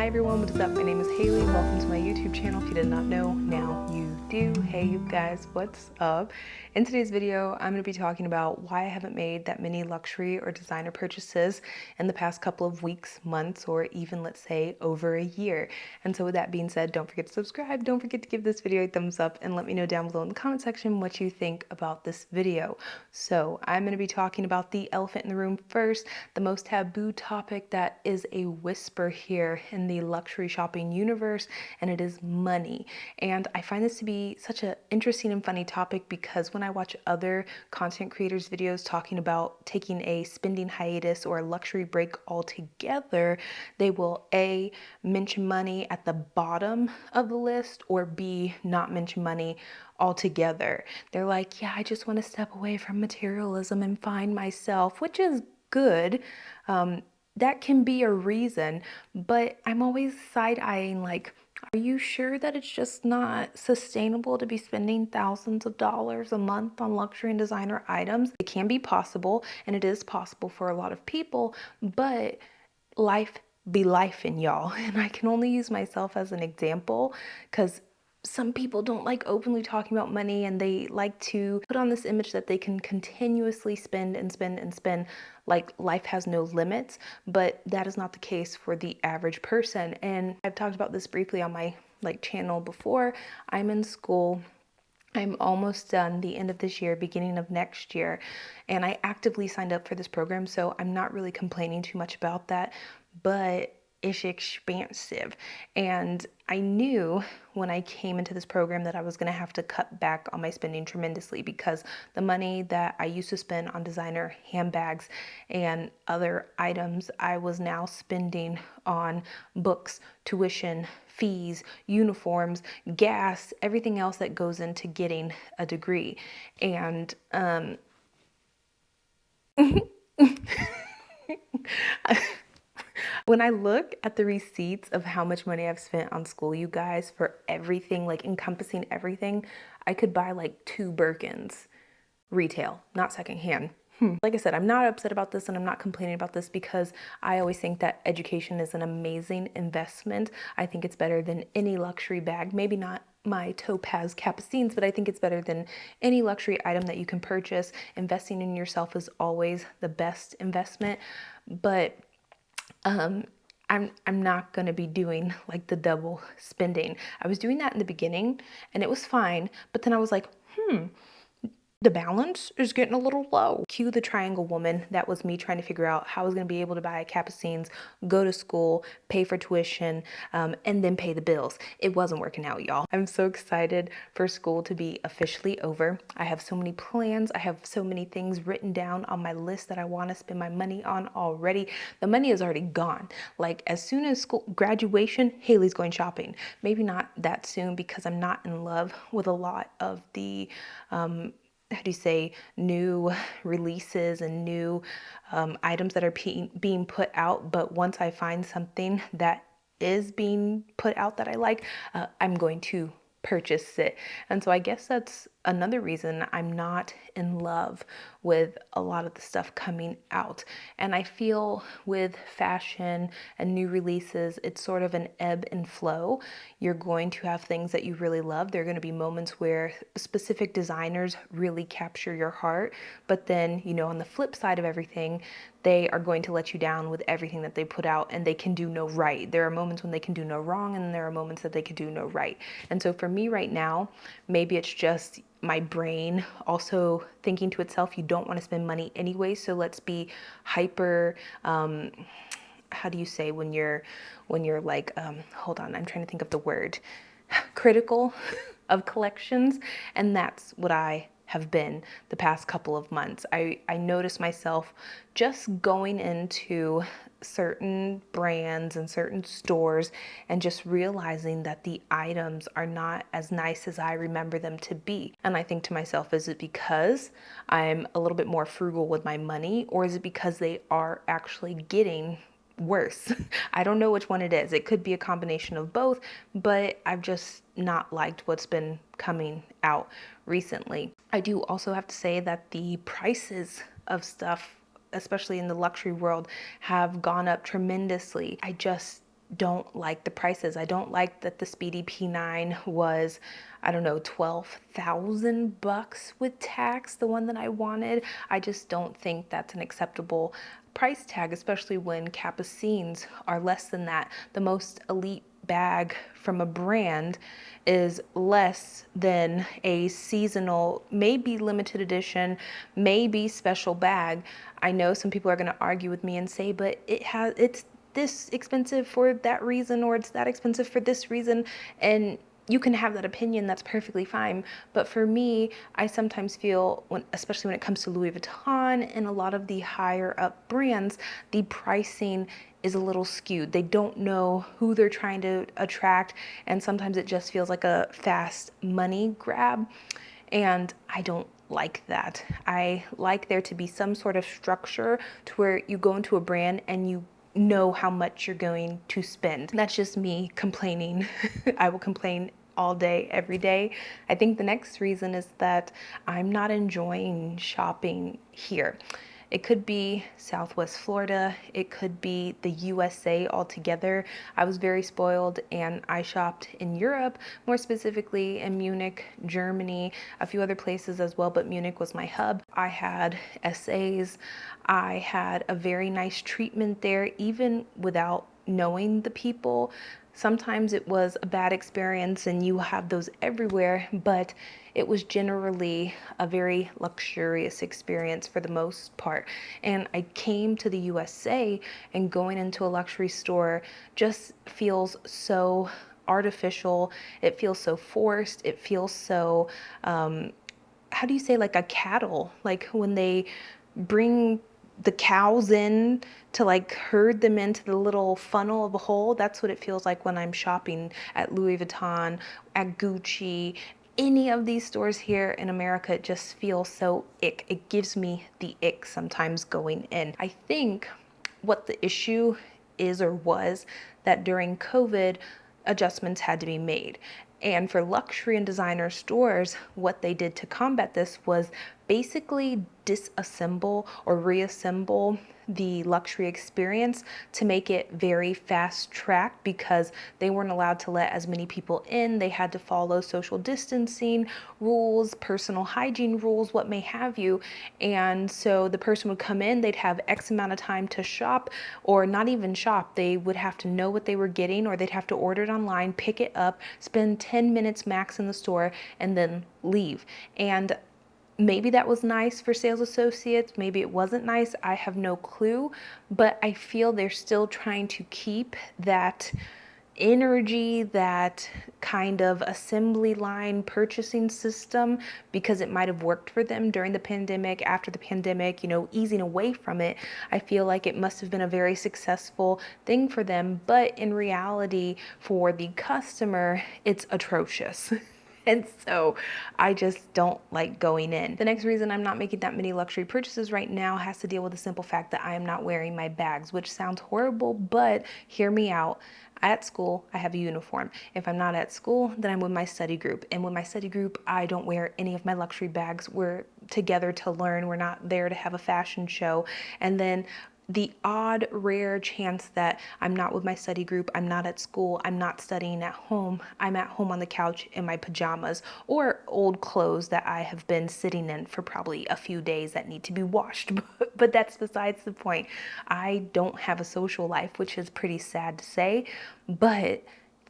Hi everyone, what is up? My name is Haley. Welcome to my YouTube channel. If you did not know, now you do. Hey you guys, what's up? In today's video, I'm going to be talking about why I haven't made that many luxury or designer purchases in the past couple of weeks, months, or even let's say over a year. And so with that being said, don't forget to subscribe. Don't forget to give this video a thumbs up and let me know down below in the comment section what you think about this video. So I'm going to be talking about the elephant in the room first, the most taboo topic that is a whisper here in the luxury shopping universe, and it is money. And I find this to be such an interesting and funny topic because when I watch other content creators videos talking about taking a spending hiatus or a luxury break altogether, they will A, mention money at the bottom of the list, or B, not mention money altogether. They're like, yeah, I just want to step away from materialism and find myself, which is good. That can be a reason, but I'm always side-eyeing like, are you sure that it's just not sustainable to be spending thousands of dollars a month on luxury and designer items? It can be possible, and it is possible for a lot of people, but life be life in y'all. And I can only use myself as an example because some people don't like openly talking about money, and they like to put on this image that they can continuously spend and spend and spend, like life has no limits. But that is not the case for the average person. And I've talked about this briefly on my channel before. I'm in school. I'm almost done the end of this year, beginning of next year, and I actively signed up for this program, so I'm not really complaining too much about that, but it's expensive. And I knew when I came into this program that I was going to have to cut back on my spending tremendously, because the money that I used to spend on designer handbags and other items, I was now spending on books, tuition, fees, uniforms, gas, everything else that goes into getting a degree. And when I look at the receipts of how much money I've spent on school, you guys, for everything, like encompassing everything, I could buy like 2 Birkins retail, not secondhand. Like I said, I'm not upset about this and I'm not complaining about this because I always think that education is an amazing investment. I think it's better than any luxury bag. Maybe not my Topaz Capucines, but I think it's better than any luxury item that you can purchase. Investing in yourself is always the best investment. But I'm not gonna be doing like the double spending. I was doing that in the beginning and it was fine, but then I was like, the balance is getting a little low. Cue the triangle woman. That was me trying to figure out how I was going to be able to buy Capucines, go to school, pay for tuition, and then pay the bills. It wasn't working out, y'all. I'm so excited for school to be officially over. I have so many plans. I have so many things written down on my list that I want to spend my money on already. The money is already gone. Like as soon as school graduation, Haley's going shopping. Maybe not that soon because I'm not in love with a lot of the how do you say, new releases and new items that are being put out. But once I find something that is being put out that I like, I'm going to purchase it. And so I guess that's another reason I'm not in love with a lot of the stuff coming out. And I feel with fashion and new releases, it's sort of an ebb and flow. You're going to have things that you really love. There are going to be moments where specific designers really capture your heart. But then, you know, on the flip side of everything, they are going to let you down with everything that they put out, and they can do no right. There are moments when they can do no wrong, and there are moments that they can do no right. And so for me right now, maybe it's just my brain also thinking to itself, you don't want to spend money anyway, so let's be hyper, how do you say when you're like, hold on, I'm trying to think of the word, critical of collections. And that's what I have been the past couple of months. I noticed myself just going into certain brands and certain stores and just realizing that the items are not as nice as I remember them to be. And I think to myself, is it because I'm a little bit more frugal with my money, or is it because they are actually getting worse? I don't know which one it is. It could be a combination of both, but I've just not liked what's been coming out recently. I do also have to say that the prices of stuff, especially in the luxury world, have gone up tremendously. I just don't like the prices. I don't like that the Speedy P9 was, I don't know, 12,000 bucks with tax, the one that I wanted. I just don't think that's an acceptable price tag, especially when Capucines are less than that. The most elite bag from a brand is less than a seasonal, maybe limited edition, maybe special bag. I know some people are going to argue with me and say, but it's this expensive for that reason, or it's that expensive for this reason. And you can have that opinion, that's perfectly fine. But for me, I sometimes feel, especially when it comes to Louis Vuitton and a lot of the higher up brands, the pricing is a little skewed. They don't know who they're trying to attract, and sometimes it just feels like a fast money grab. And I don't like that. I like there to be some sort of structure to where you go into a brand and you know how much you're going to spend. That's just me complaining. I will complain all day, every day. I think the next reason is that I'm not enjoying shopping here. It could be Southwest Florida. It could be the USA altogether. I was very spoiled and I shopped in Europe, more specifically in Munich, Germany, a few other places as well, but Munich was my hub. I had essays. I had a very nice treatment there, even without knowing the people. Sometimes it was a bad experience and you have those everywhere, but it was generally a very luxurious experience for the most part. And I came to the USA, and going into a luxury store just feels so artificial. It feels so forced. It feels so, how do you say, like a cattle, like when they bring the cows in to like herd them into the little funnel of a hole. That's what it feels like when I'm shopping at Louis Vuitton, at Gucci, any of these stores here in America. It just feels so ick. It gives me the ick sometimes going in. I think what the issue is, or was, that during COVID, adjustments had to be made. And for luxury and designer stores, what they did to combat this was basically disassemble or reassemble the luxury experience to make it very fast track, because they weren't allowed to let as many people in. They had to follow social distancing rules, personal hygiene rules, what may have you. And so the person would come in, they'd have X amount of time to shop, or not even shop. They would have to know what they were getting, or they'd have to order it online, pick it up, spend 10 minutes max in the store, and then leave. And maybe that was nice for sales associates. Maybe it wasn't nice. I have no clue. But I feel they're still trying to keep that energy, that kind of assembly line purchasing system, because it might have worked for them during the pandemic. After the pandemic, easing away from it, I feel like it must have been a very successful thing for them. But in reality, for the customer, it's atrocious. And so I just don't like going in. The next reason I'm not making that many luxury purchases right now has to deal with the simple fact that I am not wearing my bags, which sounds horrible, but hear me out. At school, I have a uniform. If I'm not at school, then I'm with my study group. And with my study group, I don't wear any of my luxury bags. We're together to learn. We're not there to have a fashion show. And then the odd, rare chance that I'm not with my study group, I'm not at school, I'm not studying at home, I'm at home on the couch in my pajamas, or old clothes that I have been sitting in for probably a few days that need to be washed. But that's besides the point. I don't have a social life, which is pretty sad to say, but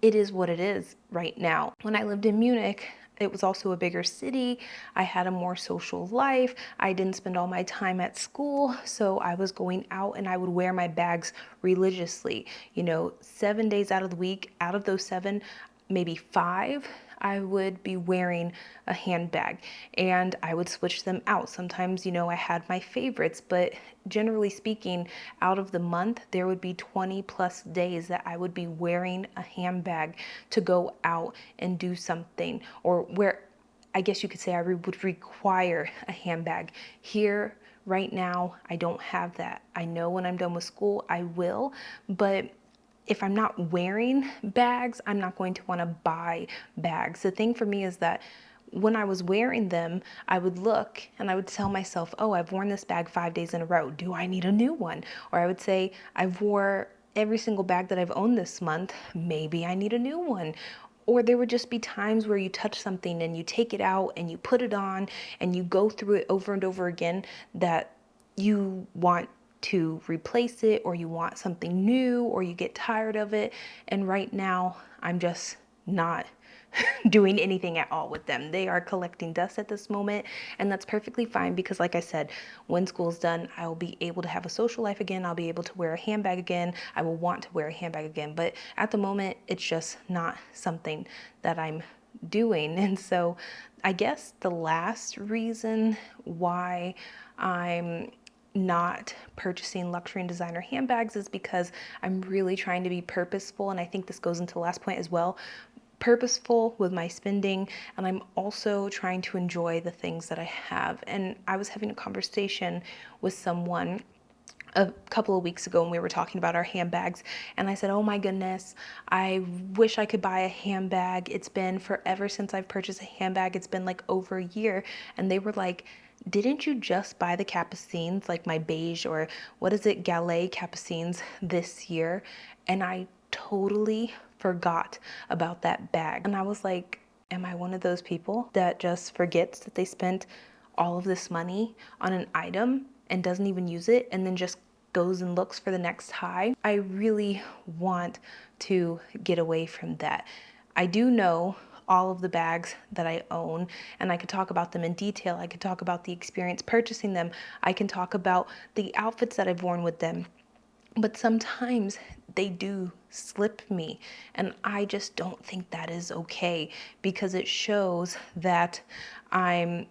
it is what it is right now. When I lived in Munich, it was also a bigger city. I had a more social life. I didn't spend all my time at school, so I was going out and I would wear my bags religiously. 7 days out of the week, out of those 7, maybe 5, I would be wearing a handbag, and I would switch them out. Sometimes, I had my favorites, but generally speaking, out of the month, there would be 20 plus days that I would be wearing a handbag to go out and do something, or where I guess you could say I would require a handbag. Here, right now, I don't have that. I know when I'm done with school, I will, but if I'm not wearing bags, I'm not going to want to buy bags. The thing for me is that when I was wearing them, I would look and I would tell myself, oh, I've worn this bag 5 days in a row. Do I need a new one? Or I would say, I've wore every single bag that I've owned this month, maybe I need a new one. Or there would just be times where you touch something and you take it out and you put it on and you go through it over and over again, that you want to replace it, or you want something new, or you get tired of it. And right now, I'm just not doing anything at all with them. They are collecting dust at this moment, and that's perfectly fine, because like I said, when school's done, I will be able to have a social life again. I'll be able to wear a handbag again. I will want to wear a handbag again, but at the moment, it's just not something that I'm doing. And so I guess the last reason why I'm not purchasing luxury and designer handbags is because I'm really trying to be purposeful. And I think this goes into the last point as well, purposeful with my spending. And I'm also trying to enjoy the things that I have. And I was having a conversation with someone a couple of weeks ago, and we were talking about our handbags, and I said, oh my goodness, I wish I could buy a handbag. It's been forever since I've purchased a handbag. It's been like over a year. And they were like, didn't you just buy the Capucines, like my beige, or what is it, Gallet Capucines this year? And I totally forgot about that bag. And I was like, am I one of those people that just forgets that they spent all of this money on an item and doesn't even use it, and then just goes and looks for the next high? I really want to get away from that. I do know all of the bags that I own, and I could talk about them in detail. I could talk about the experience purchasing them. I can talk about the outfits that I've worn with them. But sometimes they do slip me, and I just don't think that is okay, because it shows that I'm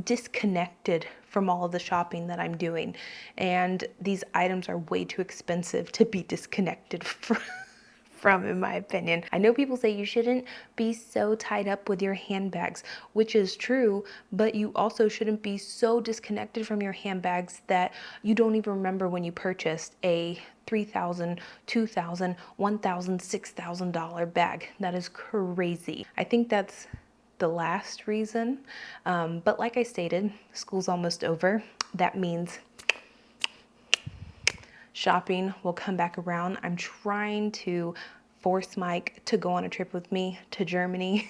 disconnected from all of the shopping that I'm doing. And these items are way too expensive to be disconnected from, in my opinion. I know people say you shouldn't be so tied up with your handbags, which is true, but you also shouldn't be so disconnected from your handbags that you don't even remember when you purchased a $3,000, $2,000, $1,000, $6,000 bag. That is crazy. I think that's the last reason. But like I stated, school's almost over. That means shopping will come back around. I'm trying to force Mike to go on a trip with me to Germany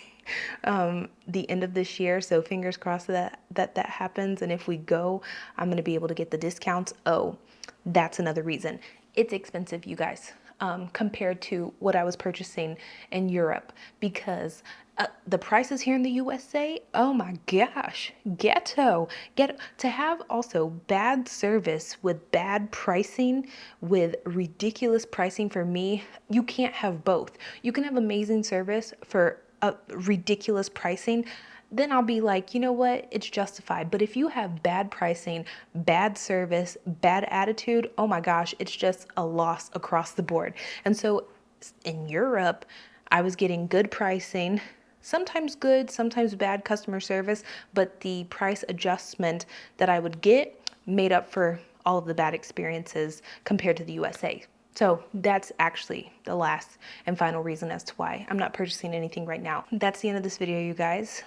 the end of this year. So fingers crossed that happens. And if we go, I'm going to be able to get the discounts. Oh, that's another reason. It's expensive, you guys, compared to what I was purchasing in Europe, because the prices here in the USA, oh my gosh, ghetto. To have also bad service with bad pricing, with ridiculous pricing for me, you can't have both. You can have amazing service for ridiculous pricing, then I'll be like, you know what, it's justified. But if you have bad pricing, bad service, bad attitude, oh my gosh, it's just a loss across the board. And so in Europe, I was getting good pricing, sometimes good, sometimes bad customer service, but the price adjustment that I would get made up for all of the bad experiences compared to the USA. So that's actually the last and final reason as to why I'm not purchasing anything right now. That's the end of this video, you guys.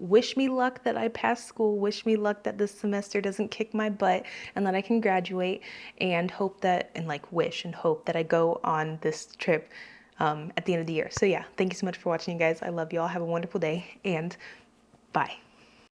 Wish me luck that I pass school. Wish me luck that this semester doesn't kick my butt and that I can graduate, and hope that, and like wish and hope that I go on this trip at the end of the year. So yeah, thank you so much for watching, you guys. I love you all. Have a wonderful day, and bye.